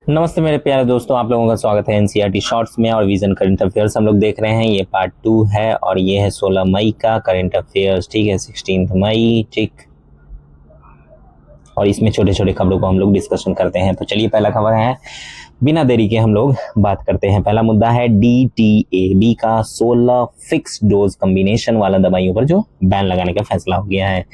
नमस्ते मेरे प्यारे दोस्तों, आप लोगों का स्वागत है एनसीईआरटी शॉर्ट्स में। और विजन करंट अफेयर्स हम लोग देख रहे हैं। ये पार्ट 2 है और ये है 16 मई का करंट अफेयर्स। ठीक है, 16 मई। ठीक, और इसमें छोटे छोटे खबरों को हम लोग डिस्कशन करते हैं। तो चलिए, पहला खबर है, बिना देरी के हम लोग बात करते हैं। पहला मुद्दा है DTAB का 16 फिक्स डोज कॉम्बिनेशन वाला दवाइयों पर जो बैन लगाने का फैसला हो गया है।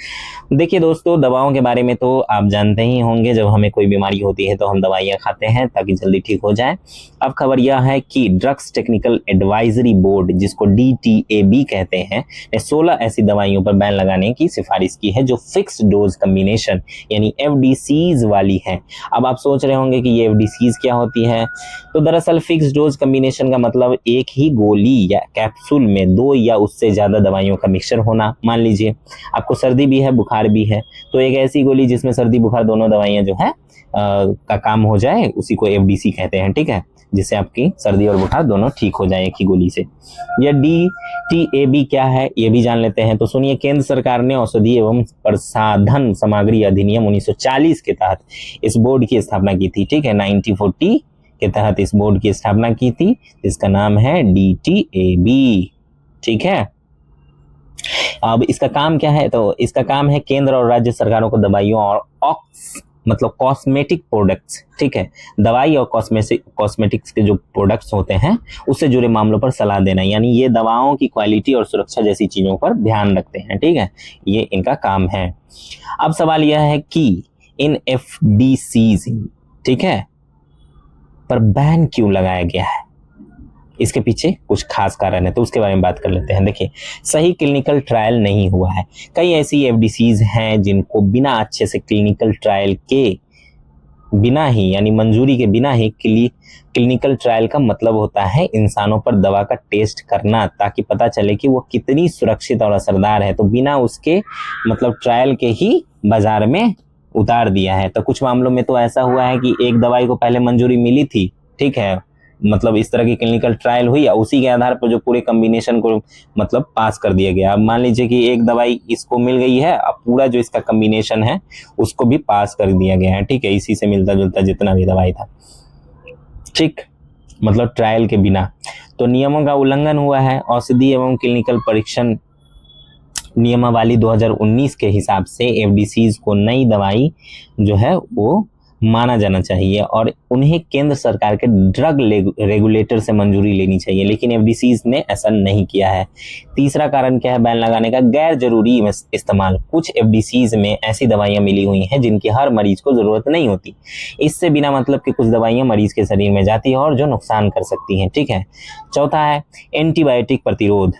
देखिए दोस्तों, दवाओं के बारे में तो आप जानते ही होंगे, जब हमें कोई बीमारी होती है तो हम दवाइयाँ खाते हैं ताकि जल्दी ठीक हो जाए। अब खबर यह है कि ड्रग्स टेक्निकल एडवाइजरी बोर्ड, जिसको DTAB कहते हैं, ने 16 ऐसी दवाइयों पर बैन लगाने की सिफारिश की है जो फिक्स डोज कॉम्बिनेशन यानी FDCs वाली है। अब आप सोच रहे होंगे कि ये FDCs क्या होती है। तो दरअसल फिक्स डोज कॉम्बिनेशन का मतलब एक ही गोली या कैप्सूल में 2 या उससे ज्यादा दवाइयों का मिक्सचर होना। मान लीजिए आपको सर्दी भी है, बुखार भी है, तो एक ऐसी गोली जिसमें सर्दी बुखार दोनों दवाइयां जो है का काम हो जाए, उसी को FDC कहते हैं। ठीक है, जिससे आपकी सर्दी और बुखार दोनों ठीक हो जाए एक ही गोली से। यह DTAB क्या है ये भी जान लेते हैं। तो सुनिए, केंद्र सरकार ने औषधि एवं प्रसाधन सामग्री अधिनियम 1940 के तहत इस बोर्ड की स्थापना की थी। ठीक है, 1940 के तहत इस बोर्ड की स्थापना की थी, जिसका नाम है DTAB। ठीक है, अब इसका काम क्या है? तो इसका काम है केंद्र और राज्य सरकारों को दवाइयों और मतलब कॉस्मेटिक प्रोडक्ट्स, ठीक है, दवाई और कॉस्मेटिक्स के जो प्रोडक्ट्स होते हैं उससे जुड़े मामलों पर सलाह देना। यानी ये दवाओं की क्वालिटी और सुरक्षा जैसी चीजों पर ध्यान रखते हैं। ठीक है, ये इनका काम है। अब सवाल यह है कि इन FDCs, ठीक है, पर बैन क्यों लगाया गया है? इसके पीछे कुछ खास कारण है, तो उसके बारे में बात कर लेते हैं। देखिए, सही क्लिनिकल ट्रायल नहीं हुआ है। कई ऐसी FDCs हैं जिनको बिना अच्छे से क्लिनिकल ट्रायल के बिना ही, यानी मंजूरी के बिना ही, क्लिनिकल ट्रायल का मतलब होता है इंसानों पर दवा का टेस्ट करना, ताकि पता चले कि वो कितनी सुरक्षित और असरदार है। तो बिना उसके मतलब ट्रायल के ही बाजार में उतार दिया है। तो कुछ मामलों में तो ऐसा हुआ है कि एक दवाई को पहले मंजूरी मिली थी, ठीक है, मतलब इस तरह की क्लिनिकल ट्रायल हुई, उसी के आधार पर जो पूरे कॉम्बिनेशन को मतलब पास कर दिया गया। अब मान लीजिए कि एक दवाई इसको मिल गई है, अब पूरा जो इसका कॉम्बिनेशन है उसको भी पास कर दिया गया है। ठीक है, इसी से मिलता जुलता जितना भी दवाई था, ठीक, मतलब ट्रायल के बिना। तो नियमों का उल्लंघन हुआ है। औषधि एवं क्लिनिकल परीक्षण नियमावली 2019 के हिसाब से FDCs को नई दवाई जो है वो माना जाना चाहिए और उन्हें केंद्र सरकार के ड्रग रेगुलेटर से मंजूरी लेनी चाहिए, लेकिन FDCs ने ऐसा नहीं किया है। तीसरा कारण क्या है बैन लगाने का? गैर जरूरी इस्तेमाल। कुछ FDCs में ऐसी दवाइयां मिली हुई हैं जिनकी हर मरीज को जरूरत नहीं होती। इससे बिना मतलब कि कुछ दवाइयां मरीज के शरीर में जाती है और जो नुकसान कर सकती हैं। ठीक है, चौथा है एंटीबायोटिक प्रतिरोध।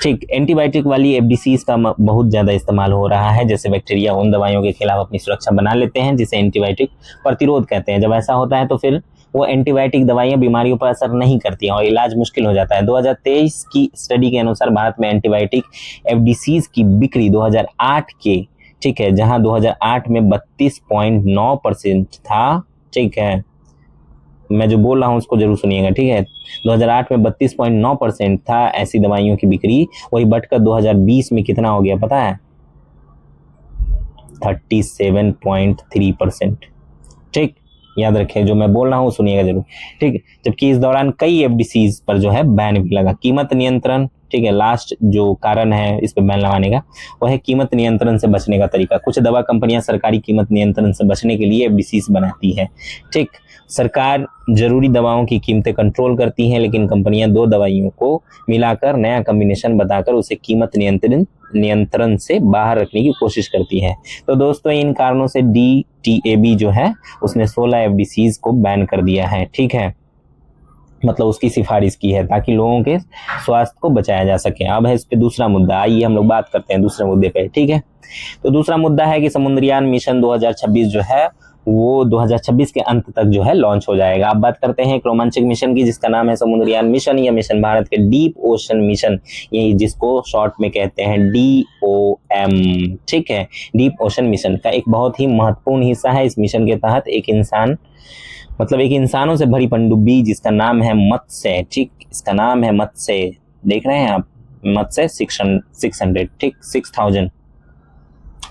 ठीक, एंटीबायोटिक वाली FDCs का बहुत ज़्यादा इस्तेमाल हो रहा है। जैसे बैक्टीरिया उन दवाइयों के खिलाफ अपनी सुरक्षा बना लेते हैं जिसे एंटीबायोटिक प्रतिरोध कहते हैं। जब ऐसा होता है तो फिर वो एंटीबायोटिक दवाइयां बीमारियों पर असर नहीं करती हैं और इलाज मुश्किल हो जाता है। 2023 की स्टडी के अनुसार भारत में एंटीबायोटिक FDCs की बिक्री 2008 के, ठीक है, जहां 2008 में 32.9% था। ठीक है, मैं जो बोल रहा हूँ उसको जरूर सुनिएगा। ठीक है, 2008 में 32.9% था ऐसी दवाइयों की बिक्री, वही बढ़कर 2020 में कितना हो गया पता है? 37.3%। ठीक, याद रखें, जो मैं बोल रहा हूँ सुनिएगा जरूर। ठीक, जबकि इस दौरान कई FDCs पर जो है बैन भी लगा। कीमत नियंत्रण, ठीक है, लास्ट जो कारण है इस पर बैन लगाने का वह है कीमत नियंत्रण से बचने का तरीका। कुछ दवा कंपनियां सरकारी कीमत नियंत्रण से बचने के लिए FDCs बनाती है। ठीक, सरकार जरूरी दवाओं की कीमतें कंट्रोल करती हैं, लेकिन कंपनियां 2 दवाइयों को मिलाकर नया कॉम्बिनेशन बताकर उसे कीमत नियंत्रण से बाहर रखने की कोशिश करती है। तो दोस्तों, इन कारणों से DTAB जो है उसने 16 FDCs को बैन कर दिया है। ठीक है, मतलब उसकी सिफारिश की है ताकि लोगों के स्वास्थ्य को बचाया जा सके। अब है इस पे दूसरा मुद्दा। आइए हम लोग बात करते हैं दूसरे मुद्दे पे। ठीक है, तो दूसरा मुद्दा है कि समुद्रयान मिशन 2026 जो है वो 2026 के अंत तक जो है लॉन्च हो जाएगा। अब बात करते हैं एक रोमांचक मिशन की जिसका नाम है समुद्रयान मिशन। यह मिशन भारत के डीप ओशन मिशन, यही जिसको शॉर्ट में कहते हैं DOM, ठीक है, डीप ओशन मिशन का एक बहुत ही महत्वपूर्ण हिस्सा है। इस मिशन के तहत एक इंसानों से भरी पनडुब्बी जिसका नाम है मत्स्य, ठीक, इसका नाम है मत्स्य, देख रहे हैं आप, मत्स्य 600, ठीक, 6000,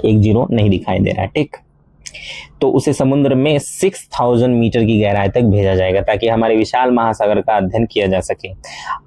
एक जीरो नहीं दिखाई दे रहा है। ठीक, तो उसे समुद्र में 6000 मीटर की गहराई तक भेजा जाएगा ताकि हमारे विशाल महासागर का अध्ययन किया जा सके।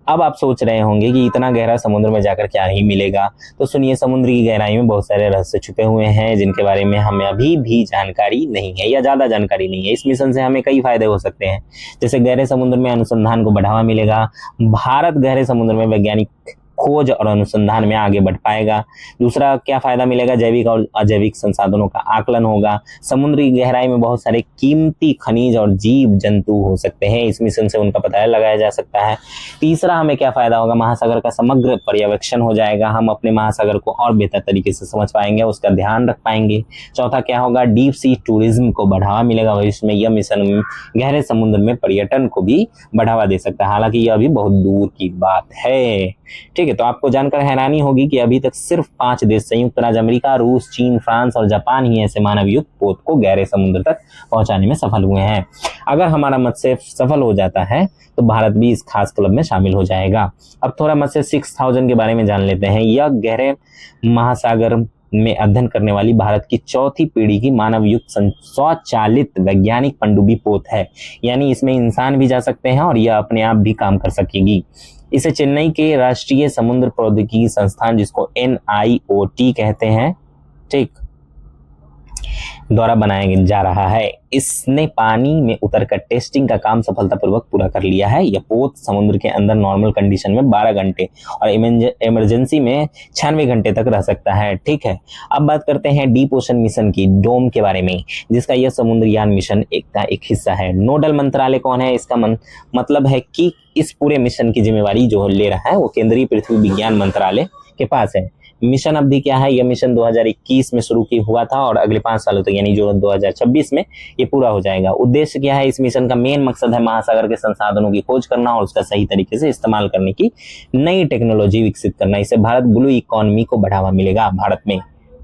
अब आप सोच रहे होंगे कि इतना गहरा समुद्र में जाकर क्या ही मिलेगा, तो सुनिए, समुद्र की गहराई में बहुत सारे रहस्य छुपे हुए हैं जिनके बारे में हमें अभी भी जानकारी नहीं है या ज़्यादा जानकारी नहीं है। इस मिशन से हमें कई फायदे हो सकते हैं, जैसे गहरे समुद्र में अनुसंधान को बढ़ावा मिलेगा, भारत गहरे समुद्र में वैज्ञानिक खोज और अनुसंधान में आगे बढ़ पाएगा। दूसरा क्या फायदा मिलेगा, जैविक और अजैविक संसाधनों का आकलन होगा, समुद्री गहराई में बहुत सारे कीमती खनिज और जीव जंतु हो सकते हैं, इस मिशन से उनका पता लगाया जा सकता है। तीसरा हमें क्या फायदा होगा, महासागर का समग्र पर्यवेक्षण हो जाएगा, हम अपने महासागर को और बेहतर तरीके से समझ पाएंगे, उसका ध्यान रख पाएंगे। चौथा क्या होगा, डीप सी टूरिज्म को बढ़ावा मिलेगा, भविष्य में यह मिशन गहरे समुद्र में पर्यटन को भी बढ़ावा दे सकता है, हालांकि यह अभी बहुत दूर की बात है। ठीक है, तो आपको जानकर हैरानी होगी कि अभी तक सिर्फ 5 देश, संयुक्त राज्य अमेरिका, रूस, चीन, फ्रांस और जापान ही ऐसे मानव युक्त पोत को गहरे समुद्र तक पहुंचाने में सफल हुए हैं। अगर हमारा मत्स्य सफल हो जाता है तो भारत भी इस खास क्लब में शामिल हो जाएगा। अब थोड़ा मत्स्य 6000 के बारे में जान लेते हैं। यह गहरे महासागर में अध्ययन करने वाली भारत की चौथी पीढ़ी की मानव युक्त स्वचालित वैज्ञानिक पनडुब्बी पोत है, यानी इसमें इंसान भी जा सकते हैं और यह अपने आप भी काम कर सकेगी। इसे चेन्नई के राष्ट्रीय समुद्र प्रौद्योगिकी संस्थान, जिसको NIOT कहते हैं, ठीक, द्वारा बनाया जा रहा है। इसने पानी में उतरकर टेस्टिंग का काम सफलतापूर्वक पूरा कर लिया है। यह पोत समुद्र के अंदर नॉर्मल कंडीशन में 12 घंटे और इमरजेंसी में 96 घंटे तक रह सकता है। ठीक है, अब बात करते हैं डीप ओशन मिशन की, डोम के बारे में, जिसका यह समुद्रयान मिशन एक हिस्सा है। नोडल मंत्रालय कौन है, इसका मतलब है कि इस पूरे मिशन की जिम्मेवारी जो ले रहा है वो केंद्रीय पृथ्वी विज्ञान मंत्रालय के पास है। मिशन अवधि क्या है, यह मिशन 2021 में शुरू हुआ था और अगले 5 सालों तक यानी जो 2026 में ये पूरा हो जाएगा। उद्देश्य क्या है, इस मिशन का मेन मकसद है महासागर के संसाधनों की खोज करना और उसका सही तरीके से इस्तेमाल करने की नई टेक्नोलॉजी विकसित करना। इससे भारत ब्लू इकोनॉमी को बढ़ावा मिलेगा भारत में।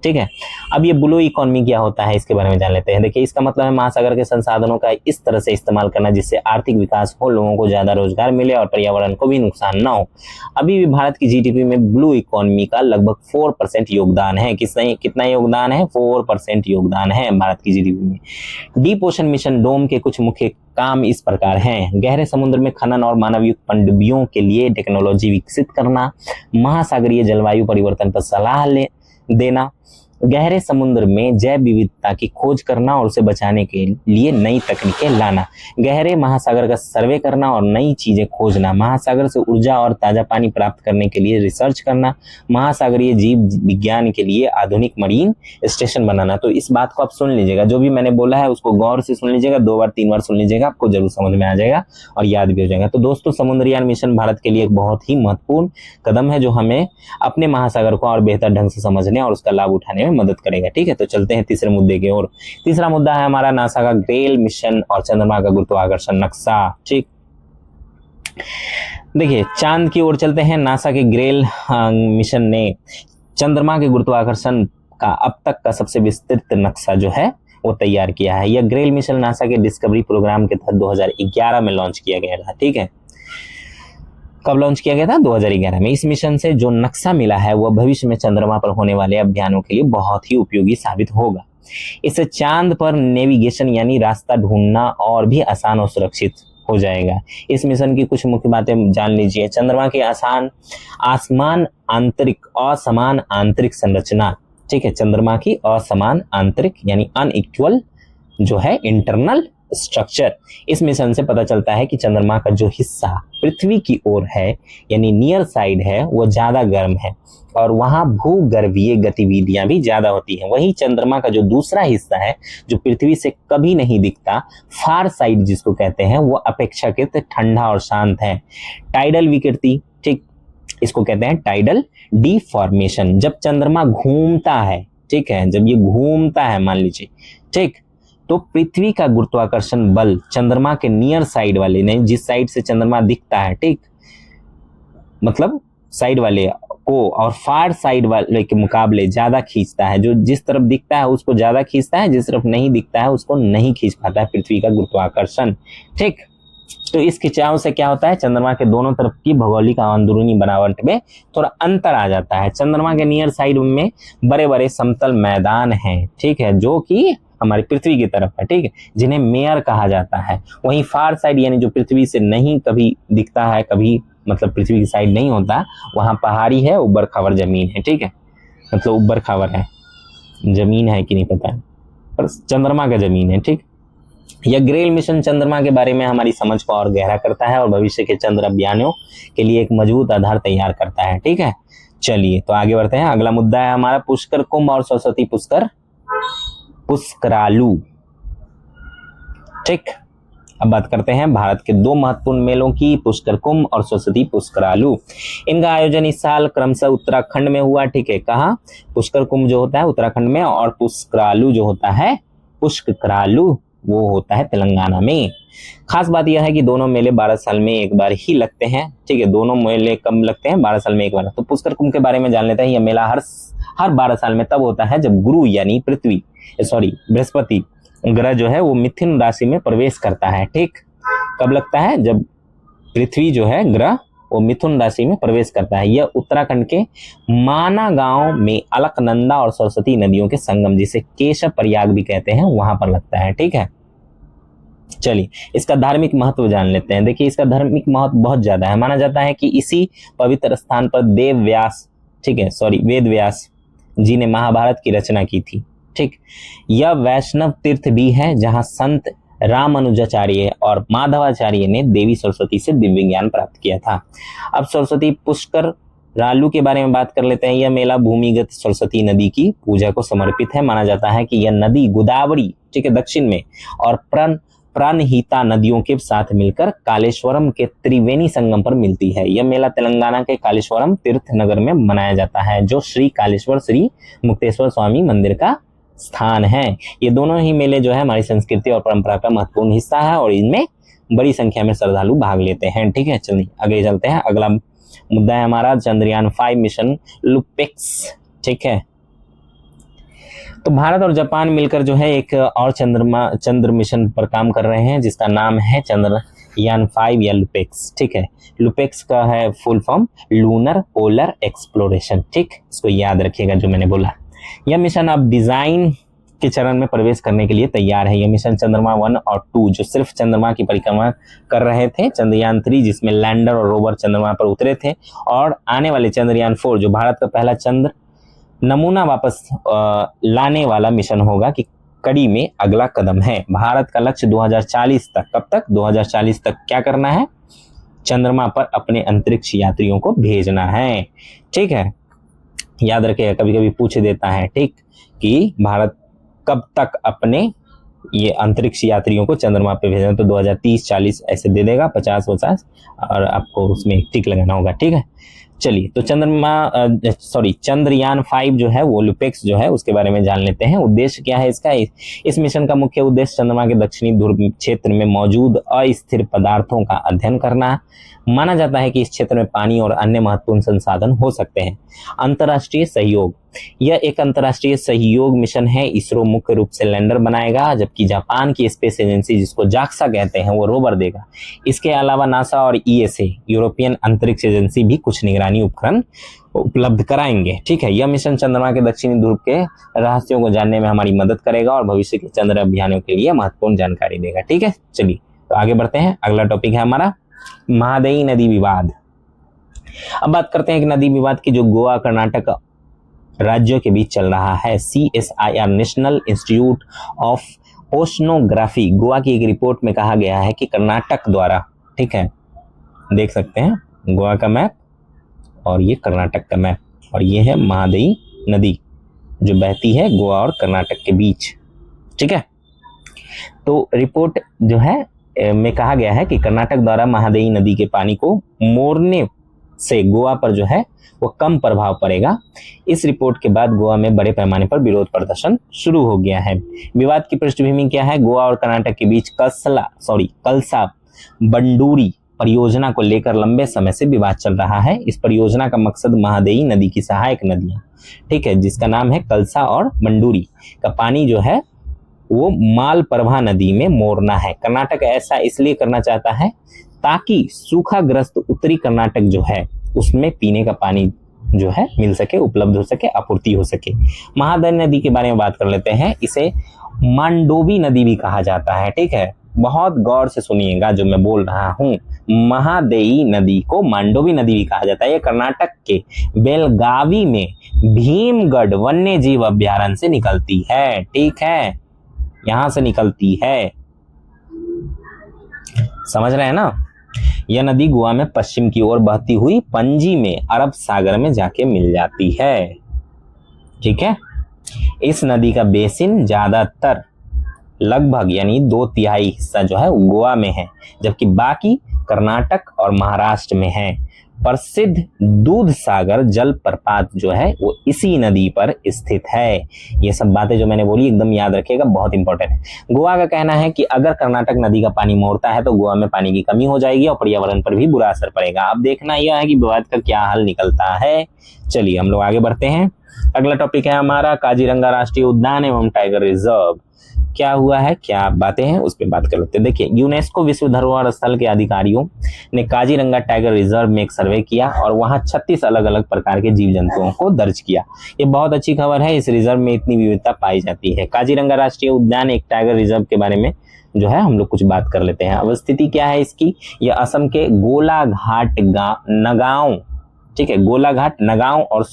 ठीक है, अब ये ब्लू इकोनॉमी क्या होता है इसके बारे में जान लेते हैं। देखिए, इसका मतलब है महासागर के संसाधनों का इस तरह से इस्तेमाल करना जिससे आर्थिक विकास हो, लोगों को ज्यादा रोजगार मिले और पर्यावरण को भी नुकसान ना हो। अभी भी भारत की जीडीपी में ब्लू इकोनॉमी का लगभग 4% योगदान है। कितना योगदान है, 4% योगदान है भारत की जीडीपी में। डीप ओशन मिशन डोम के कुछ मुख्य काम इस प्रकार हैं। गहरे समुद्र में खनन और मानव युक्त पनडुब्बियों के लिए टेक्नोलॉजी विकसित करना, महासागरीय जलवायु परिवर्तन पर सलाह देना, गहरे समुद्र में जैव विविधता की खोज करना और उसे बचाने के लिए नई तकनीकें लाना, गहरे महासागर का सर्वे करना और नई चीजें खोजना, महासागर से ऊर्जा और ताजा पानी प्राप्त करने के लिए रिसर्च करना, महासागरीय जीव विज्ञान के लिए आधुनिक मरीन स्टेशन बनाना। तो इस बात को आप सुन लीजिएगा, जो भी मैंने बोला है उसको गौर से सुन लीजिएगा, 2 बार 3 बार सुन लीजिएगा, आपको जरूर समझ में आ जाएगा और याद भी हो जाएगा। तो दोस्तों, समुद्रयान मिशन भारत के लिए एक बहुत ही महत्वपूर्ण कदम है जो हमें अपने महासागर को और बेहतर ढंग से समझने और उसका लाभ उठाने में मदद करेगा। ठीक है, तो चलते हैं तीसरे मुद्दे की ओर। तीसरा मुद्दा है हमारा नासा का ग्रेल मिशन और चंद्रमा का गुरुत्वाकर्षण नक्शा। ठीक, देखिए, चांद की ओर चलते हैं। नासा के ग्रेल मिशन ने चंद्रमा के गुरुत्वाकर्षण का अब तक का सबसे विस्तृत नक्शा जो है वो तैयार किया है। यह ग्रेल मिशन नासा के डिस्कवरी प्रोग्राम के तहत 2011 में लॉन्च किया गया था। ठीक है, कब लॉन्च किया गया था, 2011 में। इस मिशन से जो नक्शा मिला है वह भविष्य में चंद्रमा पर होने वाले अभियानों के लिए बहुत ही उपयोगी साबित होगा। इससे चांद पर नेविगेशन यानी रास्ता ढूंढना और भी आसान और सुरक्षित हो जाएगा। इस मिशन की कुछ मुख्य बातें जान लीजिए। चंद्रमा के असमान आंतरिक संरचना। ठीक है, चंद्रमा की असमान आंतरिक यानी अनइक्वल जो है इंटरनल स्ट्रक्चर। इस मिशन से पता चलता है कि चंद्रमा का जो हिस्सा पृथ्वी की ओर है यानी नियर साइड है वो ज्यादा गर्म है और वहां भूगर्भीय गतिविधियां भी ज्यादा होती हैं। वहीं चंद्रमा का जो दूसरा हिस्सा है जो पृथ्वी से कभी नहीं दिखता, फार साइड जिसको कहते हैं, वो अपेक्षाकृत ठंडा और शांत है। टाइडल विकृति, ठीक, इसको कहते हैं टाइडल डिफॉर्मेशन। जब चंद्रमा घूमता है, ठीक है, जब ये घूमता है मान लीजिए, ठीक, तो पृथ्वी का गुरुत्वाकर्षण बल चंद्रमा के नियर साइड वाले ने, जिस साइड से चंद्रमा दिखता है, ठीक, मतलब साइड वाले को और फार साइड वाले के मुकाबले ज्यादा खींचता है। जो जिस तरफ दिखता है उसको ज्यादा खींचता है, जिस तरफ नहीं दिखता है उसको नहीं खींच पाता है पृथ्वी का गुरुत्वाकर्षण। ठीक, तो इस खिंचाव से क्या होता है, चंद्रमा के दोनों तरफ की भौगोलिक और अंदरूनी बनावट में थोड़ा अंतर आ जाता है। चंद्रमा के नियर साइड में बड़े बड़े समतल मैदान हैं, ठीक है, जो कि हमारी पृथ्वी की तरफ है, ठीक है, जिन्हें मेयर कहा जाता है। वहीं फार साइड यानी जो पृथ्वी से नहीं कभी दिखता है, कभी मतलब पृथ्वी की साइड नहीं होता, वहां पहाड़ी है, ऊबड़ खाबड़ जमीन है, ठीक है, मतलब ऊबड़ खाबड़ है, जमीन है कि नहीं पता है, पर चंद्रमा का जमीन है, ठीक। यह ग्रेल मिशन चंद्रमा के बारे में हमारी समझ को और गहरा करता है और भविष्य के चंद्र अभियानों के लिए एक मजबूत आधार तैयार करता है, ठीक है। चलिए तो आगे बढ़ते हैं। अगला मुद्दा है हमारा पुष्कर कुंभ और सरस्वती पुष्करालू, ठीक। अब बात करते हैं भारत के दो महत्वपूर्ण मेलों की, पुष्कर कुंभ और सरस्वती पुष्करालू। इनका आयोजन इस साल क्रमशः उत्तराखंड में हुआ, ठीक है। कहाँ? पुष्कर कुंभ जो होता है उत्तराखंड में, और पुष्करालू जो होता है, पुष्करालू वो होता है तेलंगाना में। खास बात यह है कि दोनों मेले 12 साल में एक बार ही लगते हैं, ठीक है। दोनों मेले कब लगते हैं? 12 साल में एक बार। तो पुष्कर कुंभ के बारे में जान लेते हैं। यह मेला हर 12 साल में तब होता है जब गुरु यानी बृहस्पति ग्रह जो है वो मिथुन राशि में प्रवेश करता है, ठीक। कब लगता है? जब पृथ्वी जो है ग्रह वो मिथुन राशि में प्रवेश करता है। यह उत्तराखंड के माना गांव में अलकनंदा और सरस्वती नदियों के संगम, जिसे केशव प्रयाग भी कहते हैं, वहां पर लगता है, ठीक है। चलिए इसका धार्मिक महत्व जान लेते हैं। देखिए इसका धार्मिक महत्व बहुत ज्यादा है। माना जाता है कि इसी पवित्र स्थान पर वेद व्यास जी ने महाभारत की रचना की थी, ठीक। यह वैष्णव तीर्थ भी है जहां संत रामानुजाचार्य और माधवाचार्य ने देवी सरस्वती से दिव्य ज्ञान प्राप्त किया था। अब सरस्वती पुष्करालू के बारे में बात कर लेते हैं। यह मेला भूमिगत सरस्वती नदी की पूजा को समर्पित है। माना जाता है कि यह नदी गोदावरी, ठीक है, दक्षिण में, और प्राणहिता नदियों के साथ मिलकर कालेश्वरम के त्रिवेणी संगम पर मिलती है। यह मेला तेलंगाना के कालेश्वरम तीर्थ नगर में मनाया जाता है, जो श्री कालेश्वर श्री मुक्तेश्वर स्वामी मंदिर का स्थान है। ये दोनों ही मेले जो है हमारी संस्कृति और परंपरा का महत्वपूर्ण हिस्सा है और इनमें बड़ी संख्या में श्रद्धालु भाग लेते हैं, ठीक है। चलिए आगे चलते हैं। अगला मुद्दा है हमारा चंद्रयान 5 मिशन लुपेक्स, ठीक है। तो भारत और जापान मिलकर जो है एक और चंद्र मिशन पर काम कर रहे हैं, जिसका नाम है चंद्रयान 5 या लुपेक्स, ठीक है। लुपेक्स का है full form lunar polar exploration, ठीक। इसको याद रखिएगा जो मैंने बोला। यह मिशन अब डिजाइन के चरण में प्रवेश करने के लिए तैयार है। यह मिशन चंद्रमा 1 और 2 जो सिर्फ चंद्रमा की परिक्रमा कर रहे थे, चंद्रयान 3 जिसमें लैंडर और रोवर चंद्रमा पर उतरे थे, और आने वाले चंद्रयान 4 जो भारत का पहला चंद्र नमूना वापस लाने वाला मिशन होगा कि कड़ी में अगला कदम है। भारत का लक्ष्य 2040 तक, कब तक? 2040 तक क्या करना है? चंद्रमा पर अपने अंतरिक्ष यात्रियों को भेजना है, ठीक है। याद रखिएगा, कभी कभी पूछ देता है, ठीक, कि भारत कब तक अपने ये अंतरिक्ष यात्रियों को चंद्रमा पे भेजना, तो 2030 40 ऐसे दे देगा, 50 और आपको उसमें टिक लगाना होगा, ठीक है। चलिए तो चंद्रयान 5 जो है वो लुपेक्स जो है उसके बारे में जान लेते हैं। उद्देश्य क्या है इसका? इस मिशन का मुख्य उद्देश्य चंद्रमा के दक्षिणी ध्रुव क्षेत्र में मौजूद अस्थिर पदार्थों का अध्ययन करना। माना जाता है कि इस क्षेत्र में पानी और अन्य महत्वपूर्ण संसाधन हो सकते हैं। अंतर्राष्ट्रीय सहयोग, यह एक अंतर्राष्ट्रीय सहयोग मिशन है। इसरो मुख्य रूप से लैंडर बनाएगा, जबकि जापान की स्पेस एजेंसी जिसको जाक्सा कहते हैं वो रोवर देगा। इसके अलावा नासा और ईएसए यूरोपियन अंतरिक्ष एजेंसी भी कुछ निगरानी उपकरण उपलब्ध कराएंगे, ठीक है। यह मिशन चंद्रमा के दक्षिणी ध्रुव के रहस्यों को जानने में हमारी मदद करेगा और भविष्य के चंद्र अभियानों के लिए महत्वपूर्ण जानकारी देगा, ठीक है। चलिए तो आगे बढ़ते हैं। अगला टॉपिक है हमारा महादायी नदी विवाद। अब बात करते हैं कि नदी विवाद की जो गोवा कर्नाटक राज्यों के बीच चल रहा है। CSIR national institute of oceanography Goa की एक रिपोर्ट में कहा गया है कि कर्नाटक द्वारा, ठीक है, देख सकते हैं गोवा का मैप और ये कर्नाटक का मैप, और ये है महादायी नदी जो बहती है गोवा और कर्नाटक के बीच, ठीक है। तो रिपोर्ट जो है में कहा गया है कि कर्नाटक द्वारा महादायी नदी के पानी को मोड़ने से गोवा पर जो है वो कम प्रभाव पड़ेगा। इस रिपोर्ट के बाद गोवा में बड़े पैमाने पर विरोध प्रदर्शन शुरू हो गया है। विवाद की पृष्ठभूमि क्या है? गोवा और कर्नाटक के बीच कलसा बंडूरी परियोजना को लेकर लंबे समय से विवाद चल रहा है। इस परियोजना का मकसद महादायी नदी की सहायक नदियां, ठीक है, जिसका नाम है कलसा और बंडूरी का पानी जो है वो मालप्रभा नदी में मोड़ना है। कर्नाटक ऐसा इसलिए करना चाहता है ताकि सूखाग्रस्त उत्तरी कर्नाटक जो है उसमें पीने का पानी जो है मिल सके, उपलब्ध हो सके, आपूर्ति हो सके। महादायी नदी के बारे में बात कर लेते हैं। इसे मांडोवी नदी भी कहा जाता है। ठीक है, बहुत गौर से सुनिएगा जो मैं बोल रहा हूं। महादेई नदी को मांडोवी नदी भी कहा जाता है। ये कर्नाटक के बेलगावी में भीमगढ़ वन्य जीव अभयारण्य से निकलती है। ठीक है, यहां से निकलती है, समझ रहे हैं ना। यह नदी गोवा में पश्चिम की ओर बहती हुई पणजी में अरब सागर में जाके मिल जाती है। ठीक है, इस नदी का बेसिन ज्यादातर लगभग यानी 2/3 हिस्सा जो है गोवा में है, जबकि बाकी कर्नाटक और महाराष्ट्र में है। प्रसिद्ध दूध सागर जलप्रपात जो है वो इसी नदी पर स्थित है। ये सब बातें जो मैंने बोली एकदम याद रखिएगा, बहुत इंपॉर्टेंट है। गोवा का कहना है कि अगर कर्नाटक नदी का पानी मोड़ता है तो गोवा में पानी की कमी हो जाएगी और पर्यावरण पर भी बुरा असर पड़ेगा। अब देखना यह है कि विवाद का क्या हल निकलता है। चलिए हम लोग आगे बढ़ते हैं। अगला टॉपिक है हमारा काजीरंगा राष्ट्रीय उद्यान एवं टाइगर रिजर्व। क्या हुआ है, क्या बातें हैं, उस पर बात कर लेते हैं। देखिए, यूनेस्को विश्व धरोहर स्थल के अधिकारियों ने काजीरंगा टाइगर रिजर्व में एक सर्वे किया और वहां 36 अलग अलग प्रकार के जीव जंतुओं को दर्ज किया। ये बहुत अच्छी खबर है, इस रिजर्व में इतनी विविधता पाई जाती है। काजीरंगा राष्ट्रीय उद्यान एक टाइगर रिजर्व के बारे में जो है हम लोग कुछ बात कर लेते हैं। अब स्थिति क्या है इसकी, यह असम के गोलाघाट नगांव, ठीक है, गोलाघाट नगांव और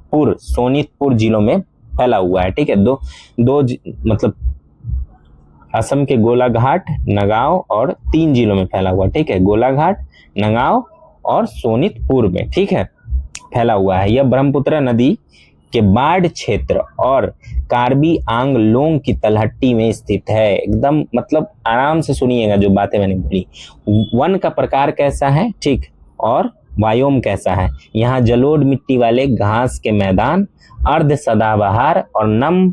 सोनितपुर जिलों में फैला हुआ है। ठीक है, मतलब असम के गोलाघाट, नगांव और 3 जिलों में फैला हुआ। ठीक है, गोलाघाट, नगांव और सोनितपुर में, ठीक है, फैला हुआ है। यह ब्रह्मपुत्र नदी के बाढ़ क्षेत्र और कार्बी आंगलोंग की तलहटी में स्थित है। एकदम मतलब आराम से सुनिएगा जो बातें मैंने बोली। वन का प्रकार कैसा है, ठीक, और वायोम कैसा है। यहाँ जलोढ़ मिट्टी वाले घास के मैदान, अर्ध सदाबहार और नम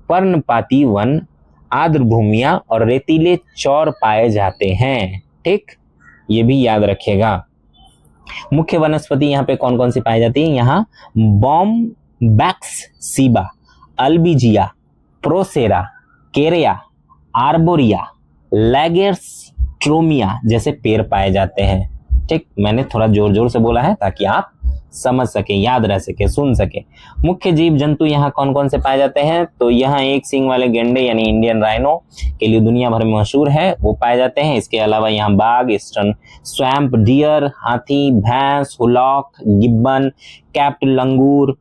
पर्णपाती वन, आर्द्र भूमियां और रेतीले चौर पाए जाते हैं। ठीक, ये भी याद रखिएगा। मुख्य वनस्पति यहाँ पे कौन कौन सी पाई जाती है, यहाँ बॉम्बैक्स सीबा, अल्बिजिया, प्रोसेरा, केरिया, आर्बोरिया, लैगेर्स्ट्रोमिया जैसे पेड़ पाए जाते हैं। ठीक, मैंने थोड़ा जोर जोर से बोला है ताकि आप समझ सके, याद रह सके, सुन सके। मुख्य जीव जंतु यहाँ कौन कौन से पाए जाते हैं, तो यहाँ एक सींग वाले गेंडे यानी इंडियन राइनो के लिए दुनिया भर में मशहूर है, वो पाए जाते हैं। इसके अलावा यहाँ बाघ, ईस्टर्न स्वैम्प डियर, हाथी, भैंस, हुलॉक, गिब्बन, कैप्ट लंगूर,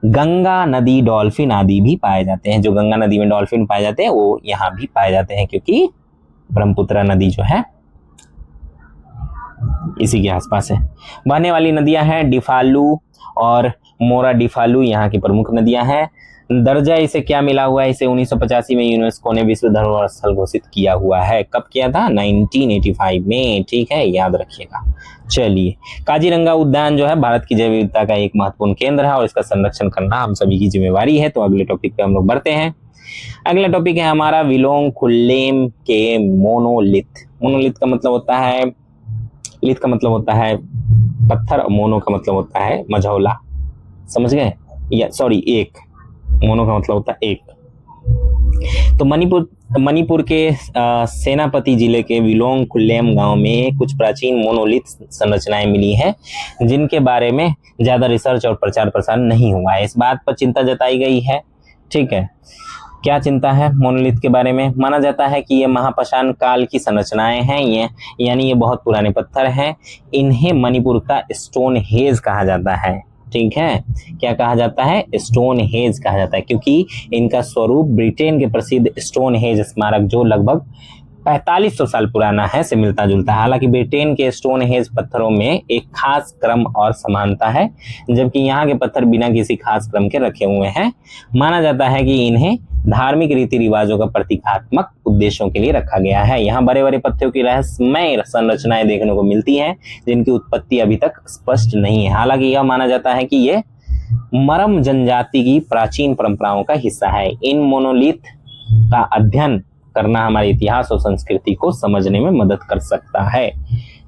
गंगा नदी डॉल्फिन आदि भी पाए जाते हैं। जो गंगा नदी में डॉल्फिन पाए जाते हैं वो यहाँ भी पाए जाते हैं, क्योंकि ब्रह्मपुत्र नदी जो है इसी के आसपास है। बहने वाली नदियां हैं डिफालू और मोरा डिफालू, यहाँ की प्रमुख नदियां हैं। दर्जा इसे क्या मिला हुआ है, इसे 1985 में यूनेस्को ने विश्व धरोहर स्थल घोषित किया हुआ है। कब किया था, 1985 में। ठीक है, याद रखिएगा। चलिए, काजीरंगा उद्यान जो है भारत की जैव विविधता का एक महत्वपूर्ण केंद्र है और इसका संरक्षण करना हम सभी की जिम्मेवारी है। तो अगले टॉपिक पे हम लोग बढ़ते हैं। अगला टॉपिक है हमारा विलोंगकुलेम के मोनोलिथ। मोनोलिथ का मतलब होता है, लिथ का मतलब होता है पत्थर, मोनो का मतलब होता है मझौला, समझ गए, या सॉरी एक, मोनो का मतलब होता है एक। तो मणिपुर के सेनापति जिले के विलोंगकुलेम गांव में कुछ प्राचीन मोनोलिथ संरचनाएं मिली हैं, जिनके बारे में ज्यादा रिसर्च और प्रचार प्रसार नहीं हुआ है। इस बात पर चिंता जताई गई है। ठीक है, क्या चिंता है मोनोलिथ के बारे में, माना जाता है कि ये महापाषाण काल की संरचनाएं हैं, ये यानी ये बहुत पुराने पत्थर हैं। इन्हें मणिपुर का स्टोन हेज कहा जाता है। ठीक है, क्या कहा जाता है, स्टोन हेज कहा जाता है, क्योंकि इनका स्वरूप ब्रिटेन के प्रसिद्ध स्टोन हेज स्मारक जो लगभग 4500 साल पुराना है से मिलता जुलता है। हालांकि ब्रिटेन के स्टोन हेज पत्थरों में एक खास क्रम और समानता है, जबकि यहाँ के पत्थर बिना किसी खास क्रम के रखे हुए हैं। माना जाता है कि इन्हें धार्मिक रीति रिवाजों का प्रतीकात्मक उद्देश्यों के लिए रखा गया है। यहाँ बड़े बड़े पत्थरों की रहस्यमय संरचनाएं देखने को मिलती हैं, जिनकी उत्पत्ति अभी तक स्पष्ट नहीं है। हालांकि यह माना जाता है कि ये मरम जनजाति की प्राचीन परंपराओं का हिस्सा है। इन मोनोलिथ का अध्ययन करना हमारे इतिहास और संस्कृति को समझने में मदद कर सकता है।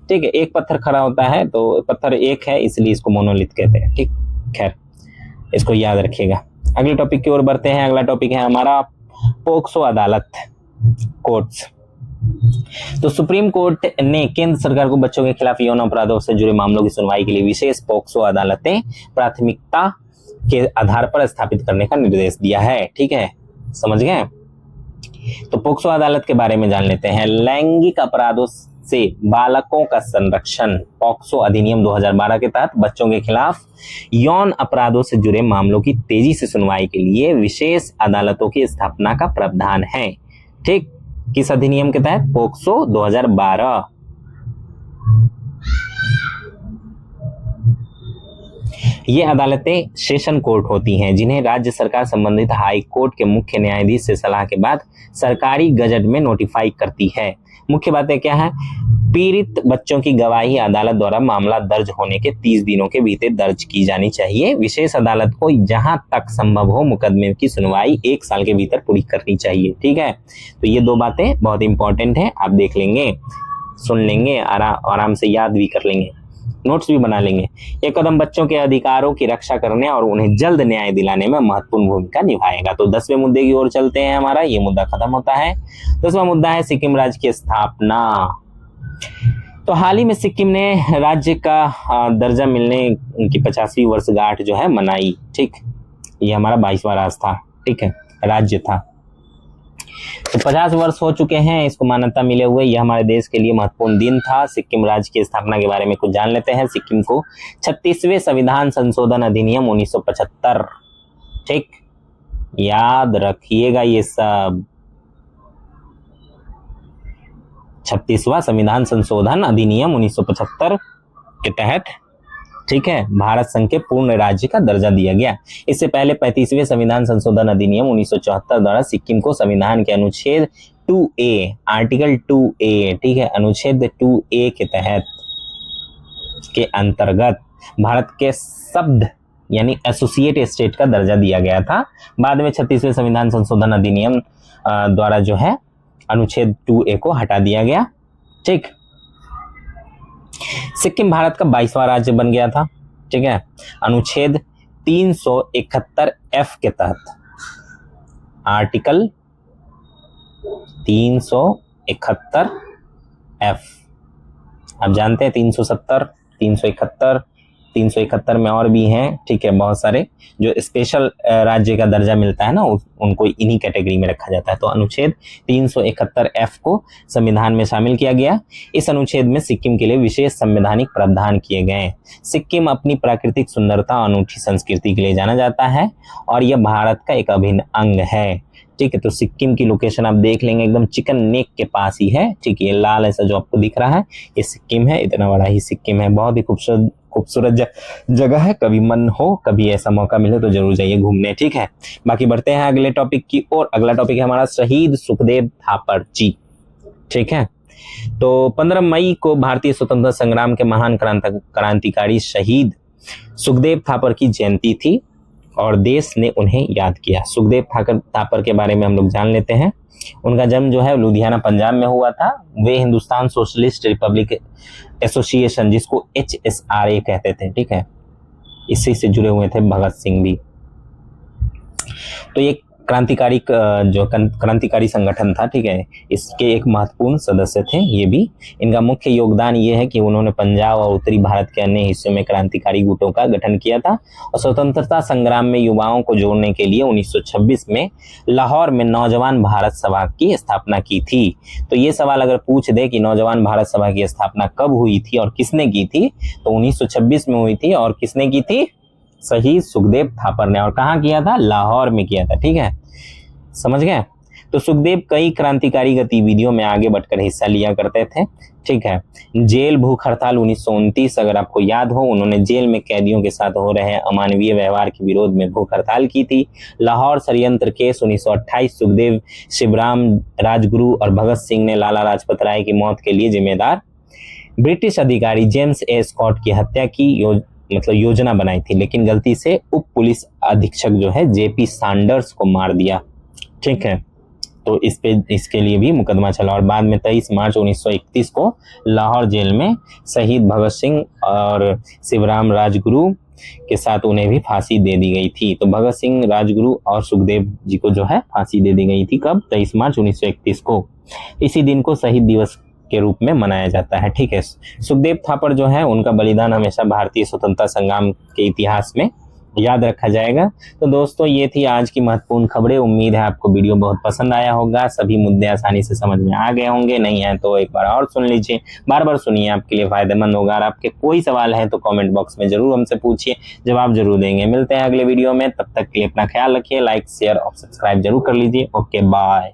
ठीक है, एक पत्थर खड़ा होता है तो पत्थर एक है, इसलिए इसको मोनोलिथ कहते हैं। ठीक, खैर इसको याद रखिएगा। अगले टॉपिक की ओर बढ़ते हैं। अगला टॉपिक है हमारा पोक्सो अदालत, कोर्ट्स। तो सुप्रीम कोर्ट ने केंद्र सरकार को बच्चों के खिलाफ यौन अपराधों से जुड़े मामलों की सुनवाई के लिए विशेष पोक्सो अदालतें प्राथमिकता के आधार पर स्थापित करने का निर्देश दिया है। ठीक है, समझ गए। तो पोक्सो अदालत के बारे में जान लेते हैं। लैंगिक अपराधों से बालकों का संरक्षण, पोक्सो अधिनियम 2012 के तहत बच्चों के खिलाफ यौन अपराधों से जुड़े मामलों की तेजी से सुनवाई के लिए विशेष अदालतों की स्थापना का प्रावधान है। ठीक, किस अधिनियम के तहत? पोक्सो 2012। ये अदालतें सेशन कोर्ट होती हैं जिन्हें राज्य सरकार संबंधित हाई कोर्ट के मुख्य न्यायाधीश से सलाह के बाद सरकारी गजट में नोटिफाई करती है। मुख्य बातें क्या है? पीड़ित बच्चों की गवाही अदालत द्वारा मामला दर्ज होने के 30 दिनों के भीतर दर्ज की जानी चाहिए। विशेष अदालत को जहां तक संभव हो मुकदमे की सुनवाई 1 साल के भीतर पूरी करनी चाहिए। ठीक है, तो ये 2 बातें बहुत इंपॉर्टेंट है, आप देख लेंगे, सुन लेंगे, आराम से याद भी कर लेंगे, नोट्स भी बना लेंगे। ये कदम बच्चों के अधिकारों की रक्षा करने और उन्हें जल्द न्याय दिलाने में महत्वपूर्ण भूमिका निभाएगा। तो 10वें मुद्दे की ओर चलते हैं। हमारा ये मुद्दा खत्म होता है। 10वां मुद्दा है सिक्किम राज्य की स्थापना। तो हाल ही में सिक्किम ने राज्य का दर्जा मिलने की 50वीं वर्षगांठ जो है मनाई। ठीक, ये हमारा 22वां राज था। ठीक है, राज्य था। तो 50 वर्ष हो चुके हैं इसको मान्यता मिले हुए। यह हमारे देश के लिए महत्वपूर्ण दिन था। सिक्किम राज्य की स्थापना के बारे में कुछ जान लेते हैं। सिक्किम को 36वें संविधान संशोधन अधिनियम 1975, ठीक, याद रखिएगा ये सब, 36वां संविधान संशोधन अधिनियम 1975 के तहत, ठीक है, भारत संघ के पूर्ण राज्य का दर्जा दिया गया। इससे पहले 35वें संविधान संशोधन अधिनियम 1974 द्वारा सिक्किम को संविधान के अनुच्छेद 2A, आर्टिकल 2A, ठीक है, अनुच्छेद 2A के तहत के अंतर्गत भारत के शब्द यानी एसोसिएट स्टेट का दर्जा दिया गया था। बाद में 36वें संविधान संशोधन अधिनियम द्वारा जो है अनुच्छेद 2A को हटा दिया गया। ठीक, सिक्किम भारत का 22वां राज्य बन गया था। ठीक है, अनुच्छेद 371F के तहत, आर्टिकल 371F, आप जानते हैं 370, 371, 371 में और भी हैं। ठीक है, बहुत सारे जो स्पेशल राज्य का दर्जा मिलता है ना, उनको इन्हीं कैटेगरी में रखा जाता है। तो अनुच्छेद 371F को संविधान में शामिल किया गया। इस अनुच्छेद में सिक्किम के लिए विशेष संवैधानिक प्रावधान किए गए। सिक्किम अपनी प्राकृतिक सुंदरता और अनूठी संस्कृति के लिए जाना जाता है और यह भारत का एक अभिन्न अंग है। ठीक है, तो सिक्किम की लोकेशन आप देख लेंगे, एकदम चिकन नेक के पास ही है। ठीक है, ये लाल ऐसा जो आपको दिख रहा है ये सिक्किम है, इतना बड़ा ही सिक्किम है। बहुत ही खूबसूरत जगह है। कभी मन हो, कभी ऐसा मौका मिले तो जरूर जाइए घूमने। ठीक है, बाकी बढ़ते हैं अगले टॉपिक की ओर। अगला टॉपिक है हमारा शहीद सुखदेव थापर जी। ठीक है, तो 15 मई को भारतीय स्वतंत्रता संग्राम के महान क्रांतिकारी शहीद सुखदेव थापर की जयंती थी और देश ने उन्हें याद किया। सुखदेव थापर के बारे में हम लोग जान लेते हैं। उनका जन्म जो है लुधियाना पंजाब में हुआ था। वे हिंदुस्तान सोशलिस्ट रिपब्लिक एसोसिएशन, जिसको HSRA कहते थे, ठीक है, इसी से जुड़े हुए थे भगत सिंह भी। तो ये क्रांतिकारी संगठन था। ठीक है, इसके एक महत्वपूर्ण सदस्य थे ये भी। इनका मुख्य योगदान ये है कि उन्होंने पंजाब और उत्तरी भारत के अन्य हिस्सों में क्रांतिकारी गुटों का गठन किया था और स्वतंत्रता संग्राम में युवाओं को जोड़ने के लिए 1926 में लाहौर में नौजवान भारत सभा की स्थापना की थी। तो ये सवाल अगर पूछ दे कि नौजवान भारत सभा की स्थापना कब हुई थी और किसने की थी, तो 1926 में हुई थी। और किसने की थी? शहीद सुखदेव थापर ने। और कहाँ किया था? लाहौर में किया था। ठीक है, समझ गए। तो सुखदेव कई क्रांतिकारी गतिविधियों में आगे बढ़कर हिस्सा लिया करते थे। ठीक है, जेल भूख हड़ताल 1929, अगर आपको याद हो, उन्होंने जेल में कैदियों के साथ हो रहे अमानवीय व्यवहार के विरोध में भूख हड़ताल की थी। लाहौर षड्यंत्र केस 1928, सुखदेव, शिवराम राजगुरु और भगत सिंह ने लाला लाजपत राय की मौत के लिए जिम्मेदार ब्रिटिश अधिकारी जेम्स ए स्कॉट की हत्या की योजना बनाई थी, लेकिन गलती से उप पुलिस अधीक्षक जो है JP सैंडर्स को मार दिया। ठीक है, तो इसके लिए भी मुकदमा चला और बाद में 23 मार्च 1931 को लाहौर जेल में शहीद भगत सिंह और शिवराम राजगुरु के साथ उन्हें भी फांसी दे दी गई थी। तो भगत सिंह, राजगुरु और सुखदेव जी को जो है फांसी दे दी गई थी। कब? 23 मार्च 1931 को। इसी दिन को शहीद दिवस के रूप में मनाया जाता है। ठीक है, सुखदेव थापर जो है उनका बलिदान हमेशा भारतीय स्वतंत्रता संग्राम के इतिहास में याद रखा जाएगा। तो दोस्तों ये थी आज की महत्वपूर्ण खबरें। उम्मीद है आपको वीडियो बहुत पसंद आया होगा, सभी मुद्दे आसानी से समझ में आ गए होंगे। नहीं है तो एक बार और सुन लीजिए, बार बार सुनिए, आपके लिए फायदेमंद होगा। और आपके कोई सवाल है तो कमेंट बॉक्स में जरूर हमसे पूछिए, जवाब जरूर देंगे। मिलते हैं अगले वीडियो में, तब तक के लिए अपना ख्याल रखिए। लाइक शेयर और सब्सक्राइब जरूर कर लीजिए। Okay bye.